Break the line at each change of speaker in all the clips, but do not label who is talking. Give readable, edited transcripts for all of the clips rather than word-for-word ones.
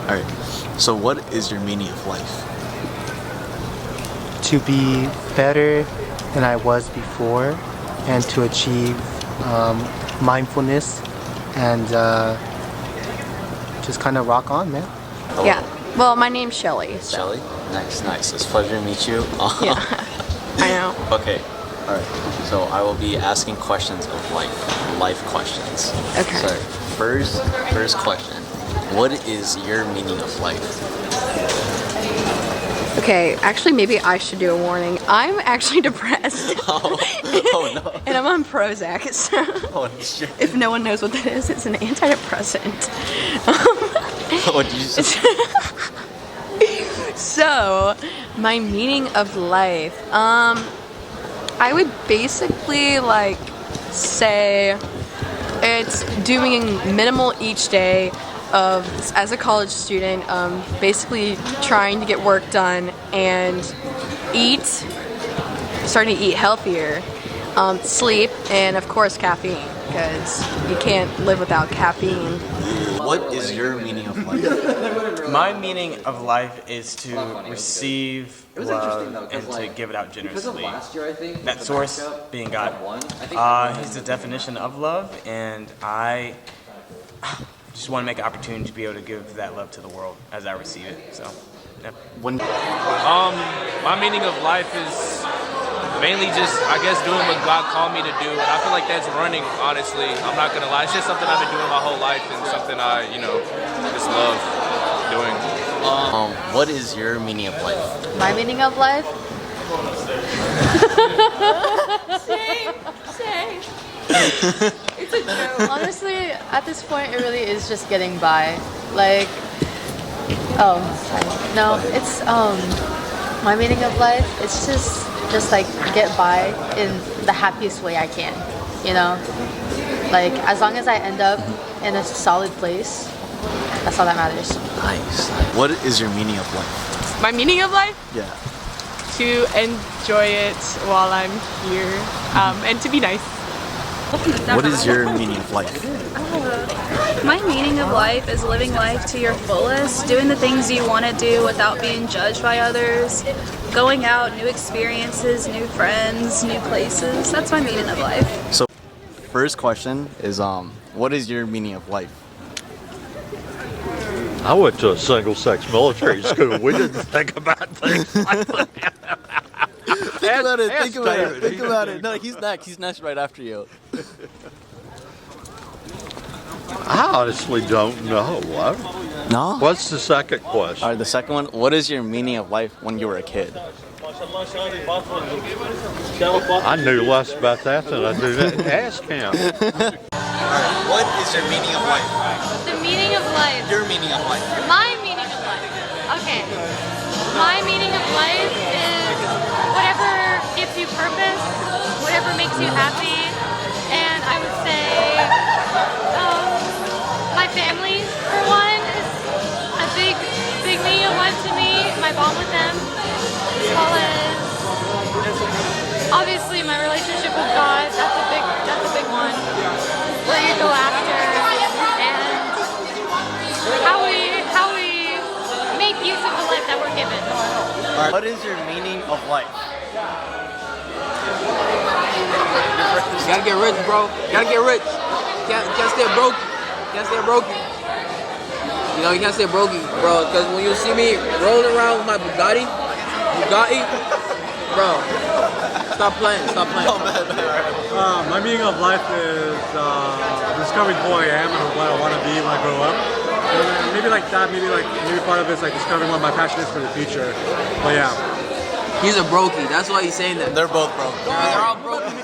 Alright, so what is your meaning of life?
To be better than I was before and to achieve mindfulness and just kind of rock on, man.
Hello.
Yeah. Well, my name's Shelly. So.
Shelly? Nice, nice. It's a pleasure to meet you.
Yeah. I know.
Okay. Alright. So I will be asking questions of life questions.
Okay.
So first question. What is your meaning of life?
Okay, actually maybe I should do a warning. I'm actually depressed.
Oh no.
And I'm on Prozac, so
Oh shit.
if no one knows what that is, it's an antidepressant.
What did you say?
So, my meaning of life, I would basically say it's doing minimal each day of, as a college student, basically trying to get work done and starting to eat healthier, sleep, and of course caffeine, because you can't live without caffeine.
What is your meaning of life?
My meaning of life is to receive love and to give it out generously. That source being God. He's the definition of love, and I just want to make an opportunity to be able to give that love to the world as I receive it. So, yeah.
My meaning of life is mainly just, I guess, doing what God called me to do. And I feel like that's running, honestly. I'm not going to lie. It's just something I've been doing my whole life and something I, just love doing.
What is your meaning of life?
My meaning of life? Same. It's a joke. Honestly, at this point, it really is just getting by. It's my meaning of life. It's just get by in the happiest way I can. As long as I end up in a solid place, that's all that matters.
Nice. What is your meaning of life?
My meaning of life?
Yeah.
To enjoy it while I'm here, and to be nice.
What is your meaning of life?
My meaning of life is living life to your fullest, doing the things you want to do without being judged by others, going out, new experiences, new friends, new places. That's my meaning of life.
So, first question is, what is your meaning of life?
I went to a single-sex military school. We didn't think about things like that.
Think about it. No, he's next. He's next right after you.
I honestly don't know.
No?
What's the second question?
Alright, the second one. What is your meaning of life when you were a kid?
I knew less about that than I do that. Ask him.
Alright, what is your meaning of life?
The meaning of life.
Your meaning of life.
My meaning of life. Okay. My meaning of life is whatever gives you purpose, whatever makes you happy, and I would say my family, for one, is a big meaning of life to me. My bond with them, as well as obviously my relationship with God. That's a big one. Where you go after, and how we make use of the life that we're given.
Alright, what is your meaning of life?
You gotta get rich, bro. You gotta get rich. You can't stay broke. You can't stay broke. You can't stay broke, bro. Because when you see me rolling around with my Bugatti, bro, stop playing.
My meaning of life is discovering who I am and what I want to be when I grow up. And maybe part of it's discovering what my passion is for the future. But yeah.
He's a brokey. That's why he's saying that.
They're both broke.
They're all broken.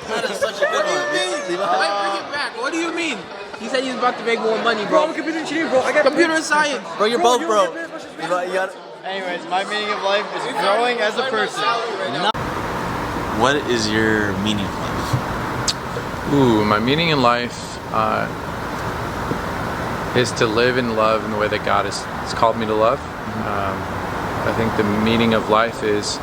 That is such a good one.
Wait, bring it back. What do you mean? He said he's about to make more money, bro.
I'm a computer engineer, bro. I got
computer science.
Bro, you're both broke.
Anyways, my meaning of life is growing as a person.
What is your meaning of life?
Ooh, my meaning in life is to live and love in the way that God has called me to love. I think the meaning of life is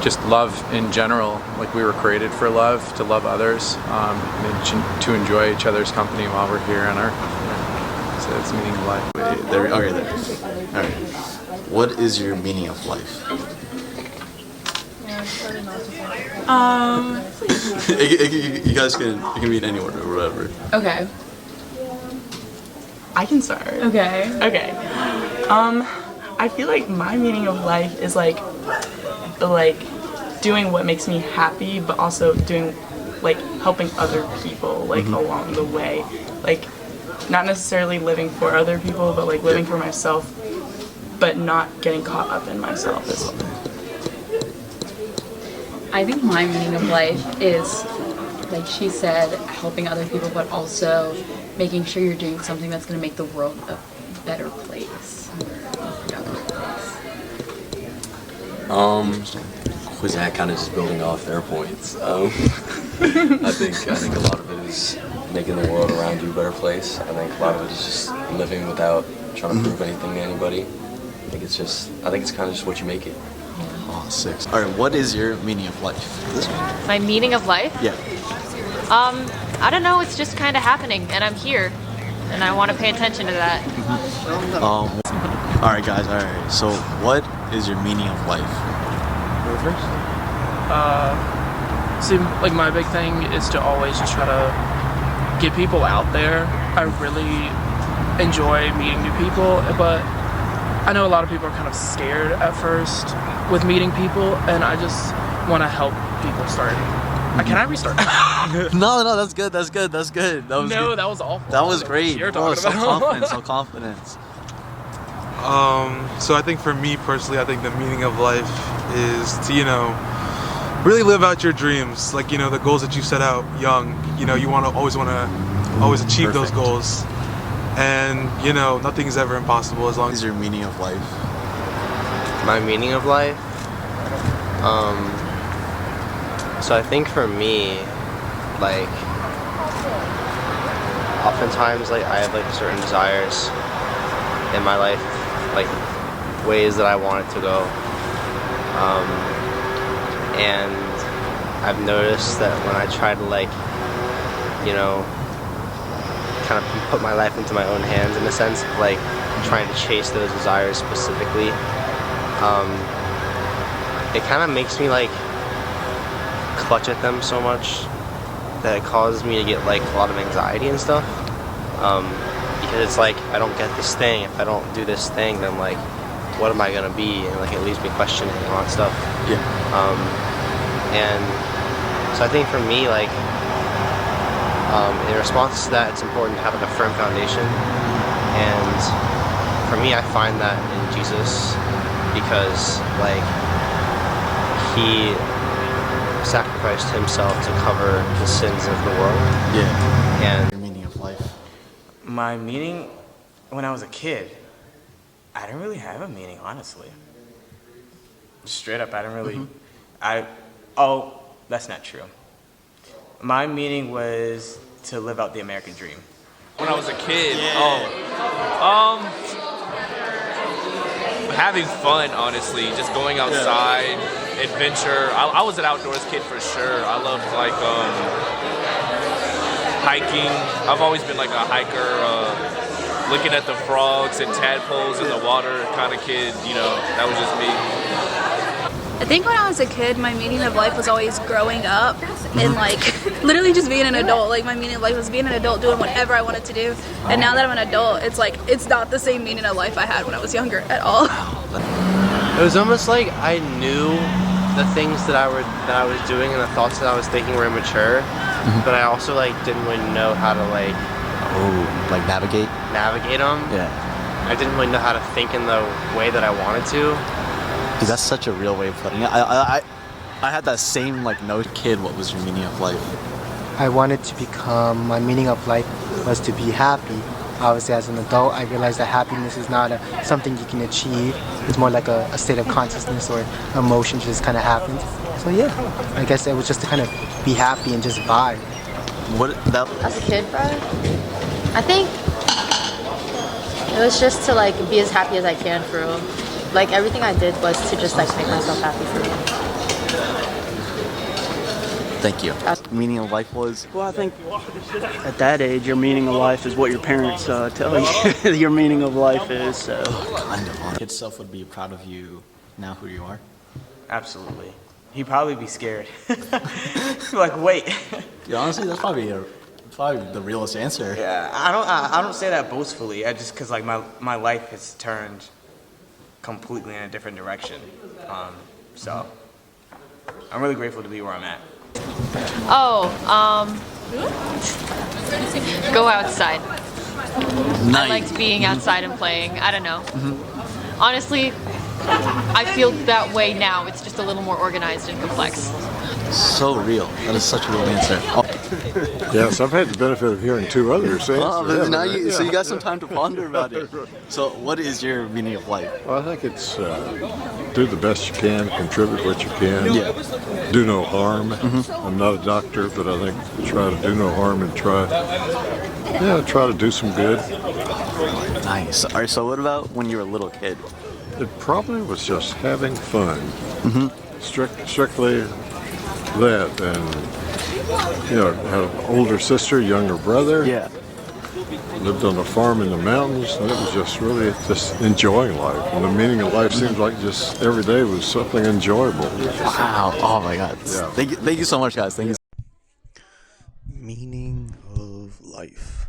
just love in general. Like we were created for love, to love others, and to enjoy each other's company while we're here on earth. So that's the meaning of life.
Wait, there. Okay, there. All right. What is your meaning of life? You guys can. It can be in any order or whatever.
Okay. I can start.
Okay.
Okay. I feel like my meaning of life is like doing what makes me happy, but also doing like helping other people like along the way. Like not necessarily living for other people, but like living for myself, but not getting caught up in myself as well.
I think my meaning of life is, like she said, helping other people, but also making sure you're doing something that's going to make the world a better place.
Was that kind of just building off their points? I think a lot of it is making the world around you a better place. I think a lot of it is just living without trying to prove anything to anybody. I think it's kind of just what you make it.
Oh, 6. All right. What is your meaning of life?
My meaning of life?
Yeah.
I don't know. It's just kind of happening, and I'm here, and I want to pay attention to that.
All right, guys. All right. So, what is your meaning of life?
Go first. See, like my big thing is to always just try to get people out there. I really enjoy meeting new people, but I know a lot of people are kind of scared at first with meeting people, and I just want to help people start. Can I restart?
No, that's good. That's good. That was good.
That was awful.
That was great.
You're
Oh,
talking
so
about.
confident. So confident.
So I think for me personally, I think the meaning of life is to, really live out your dreams. Like, the goals that you set out young, you always want to achieve those goals. And, nothing's ever impossible as long as
your meaning of life.
My meaning of life? So I think for me, like, oftentimes, like, I have, like, certain desires in my life, like, ways that I want it to go. And I've noticed that when I try to, like, kind of put my life into my own hands in a sense, like, trying to chase those desires specifically, it kind of makes me, like, clutch at them so much that it causes me to get, like, a lot of anxiety and stuff. Because it's like, I don't get this thing, if I don't do this thing, then, like, what am I gonna be? And, like, it leaves me questioning a lot of stuff.
Yeah.
And so I think for me, like, in response to that, it's important to have, like, a firm foundation. And for me, I find that in Jesus, because, like, he sacrificed himself to cover the sins of the world.
Yeah.
And
your meaning of life.
My meaning, when I was a kid, I didn't really have a meaning, honestly. Straight up, I didn't really. That's not true. My meaning was to live out the American dream.
When I was a kid, having fun, honestly, just going outside, adventure. I was an outdoors kid for sure. I loved like hiking. I've always been like a hiker, looking at the frogs and tadpoles in the water kind of kid. That was just me.
I think when I was a kid, my meaning of life was always growing up and like literally just being an adult. Like my meaning of life was being an adult, doing whatever I wanted to do. And now that I'm an adult, it's like it's not the same meaning of life I had when I was younger at all.
it was almost like I knew the things that I was doing and the thoughts that I was thinking were immature, but I also like didn't really know how to like
navigate
them.
Yeah.
I didn't really know how to think in the way that I wanted to.
Dude, that's such a real way of putting it. I had that same kid. What was your meaning of life?
I wanted to become, my meaning of life was to be happy. Obviously, as an adult, I realized that happiness is not something you can achieve. It's more like a state of consciousness or emotion just kind of happens. So yeah, I guess it was just to kind of be happy and just vibe.
As a kid, bro, I think it was just to be as happy as I can for real. Like everything I did was to just make myself happy for real.
Thank you. Meaning of life was?
Well, I think at that age, your meaning of life is what your parents tell you your meaning of life is. So.
Kind of. Your kid self would be proud of you now who you are.
Absolutely. He'd probably be scared. Like, wait.
Yeah, honestly, that's probably the realest answer.
Yeah, I don't say that boastfully. I just because like my life has turned completely in a different direction. So I'm really grateful to be where I'm at.
Go outside.
Nice.
I liked being outside and playing. I don't know. Honestly, I feel that way now. It's just a little more organized and complex.
So real. That is such a real answer.
Yes, I've had the benefit of hearing two others.
But now so you got some time to ponder about it. So what is your meaning of life?
Well, I think it's do the best you can, contribute what you can, do no harm. I'm not a doctor, but I think try to do no harm and try to do some good.
Nice. All right, so what about when you were a little kid?
It probably was just having fun. Strictly that, and had an older sister, younger brother.
Yeah.
Lived on a farm in the mountains, and it was just really just enjoying life. And the meaning of life seems like just every day was something enjoyable.
Wow. Oh my God.
Yeah.
Thank you so much, guys. Thank you.
Meaning of life.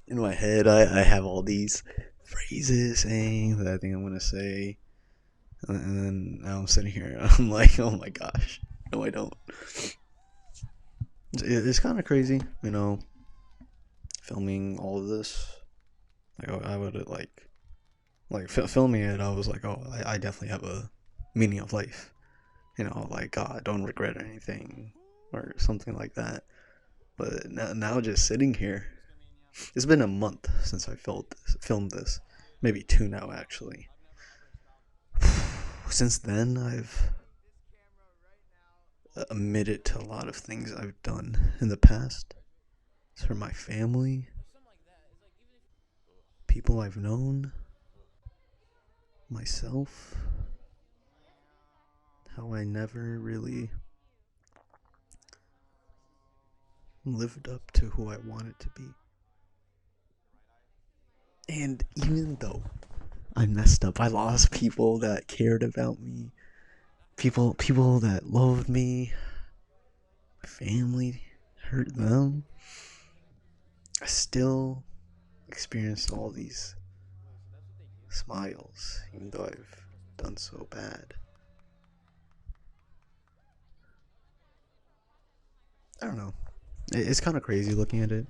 In my head, I have all these phrases saying that I think I'm gonna say, and then now I'm sitting here, I'm like, oh my gosh, no, I don't. It's kind of crazy, filming all of this. Like, I would filming it. I was like, oh, I definitely have a meaning of life. Like, I don't regret anything or something like that. But now just sitting here. It's been a month since I filmed this. Maybe 2 now, actually. Since then, I've admitted to a lot of things I've done in the past. For my family, people I've known, myself, how I never really lived up to who I wanted to be. And even though I messed up, I lost people that cared about me, people that loved me, my family, hurt them, I still experienced all these smiles, even though I've done so bad. I don't know. It's kind of crazy looking at it.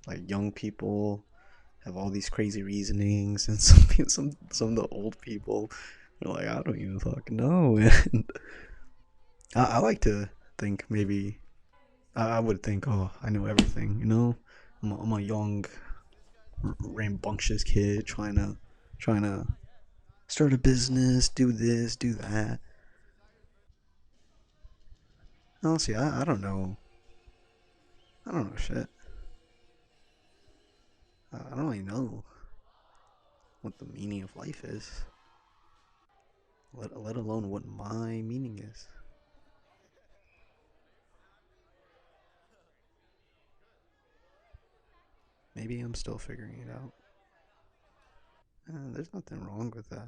Like, young people have all these crazy reasonings, and some of the old people are like, I don't even fucking know. And I like to think maybe I would think, oh, I know everything, I'm a young, rambunctious kid trying to start a business, do this, do that. Honestly, I don't know. I don't know shit. I don't really know what the meaning of life is, let alone what my meaning is. Maybe I'm still figuring it out. There's nothing wrong with that.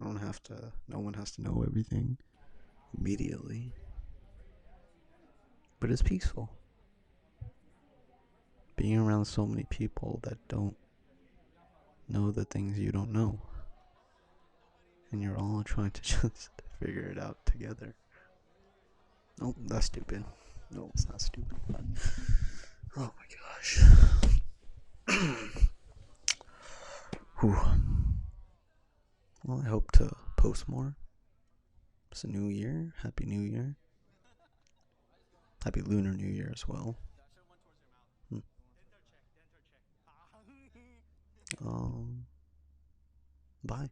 No one has to know everything immediately. But it's peaceful. Being around so many people that don't know the things you don't know. And you're all trying to just figure it out together. Nope, that's stupid. No, it's not stupid. But oh my gosh. Whew. Well, I hope to post more. It's a new year. Happy New Year. Happy Lunar New Year as well. Bye.